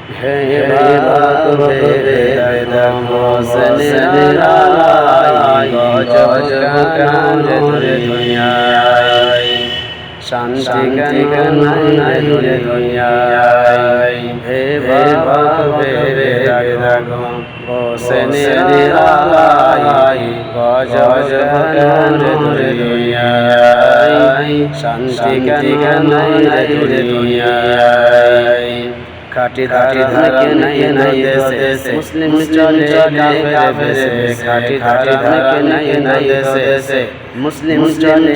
হে বাপ ভেবে দেখো সেনেরাই গজব কান্দে দুনিয়ায় শান্তি কেন নাই দুনিয়ায় হে বাপ ভেবে দেখো সেনেরাই গজব কান্দে দুনিয়ায় শান্তি কেন নাই দুনিয়ায় খাটি ধারা নাই দেশে মুসলিম চলে কাফের বেশে খাটি ধারা নাই দেশে মুসলিম চলে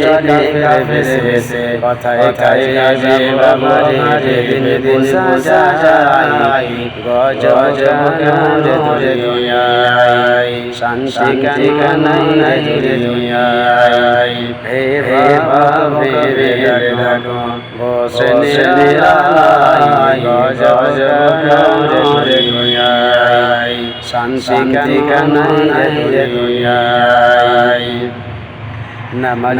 কাফের বেশে কথায় কাজে বাবারে দিন বোঝা যায় গজব কান্দে দুনিয়ায় শান্তি কেন নাই দুনিয়ায় হে বাবা ভেবে দেখো বসে নিরালাই গজব কান্দে দুনিয়ায় শান্তি কেন নাই দুনিয়ায় নামাজ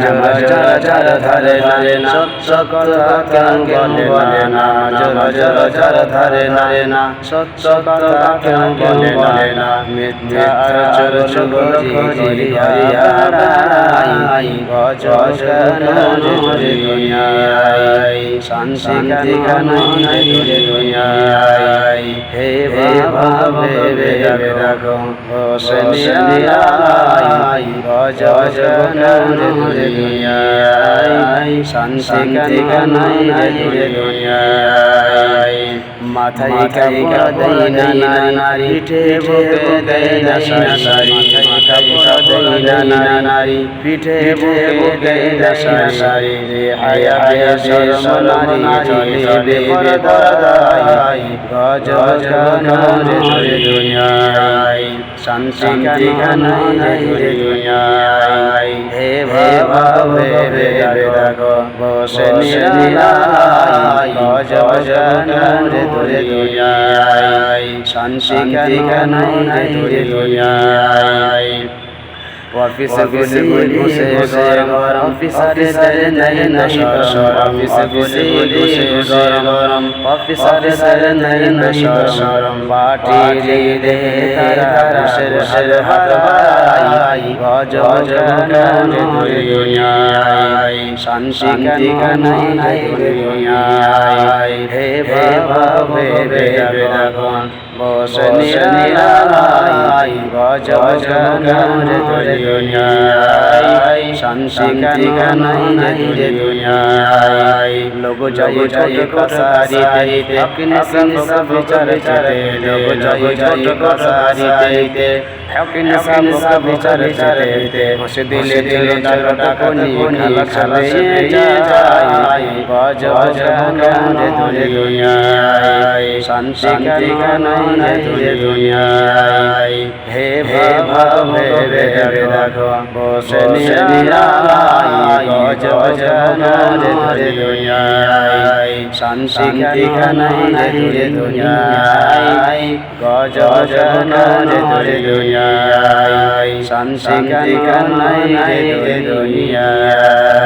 যারা ধারে না সত্য কথা কেউ বলে না নামাজ যারা ধারে না সত্য কথা কেউ বলে না মিথ্যা আর চুগলি করিয়া গজব কান্দে দুনিয়ায় শান্তি কেন নাই দুনিয়ায় হে বাবা ভেবে দেখো বসে নিরালাই গজব কান্দে দুনিয়ায় শান্তি কেন নাই দুনিয়ায় মাথায় কাপড় দেয় না নারী পিঠে বুকে দেয় না শাড়ি মাথায় কাপড় দেয় না নারী পিঠে বুকে দেয় না শাড়ি হায়া শরম নারী চলে বেপরদায় গজব কান্দে দুনিয়ায় শান্তি কেন নাই দুনিয়ায় হে বাবা ভেবে দেখো বসে নিরালাই গজব কান্দে দুনিয়ায় শান্তি কেন নাই দুনিয়ায় অফিসে বসে গরম অফিসারে নাই অফিসে বসে গরম অফিসারে নাই শরম পার্টি দে তারা শের হাত বাড়াই গজব কান্দে দুনিয়ায় শান্তি কেন নাই দুনিয়ায় হে বাবা ভেবে দেখো বসে নিরালাই গজব কান্দে দুনিয়ায় শান্তি কেন নাই দুনিয়ায় লোক জয় জয় কসারিতে अपने सब चरते लोग जय जय कसारिते अपने सब चरते खुश दिले चलता कोनी खाला जाय गजब कान्दे दुनियाय शांति केन নাই দুনিয়ায় হে বাবা ভেবে দেখো বসে নিরালাই গজব কান্দে দুনিয়ায় শান্তি কেন নাই দুনিয়ায় গজব কান্দে দুনিয়ায় শান্তি কেন নাই দুনিয়ায়।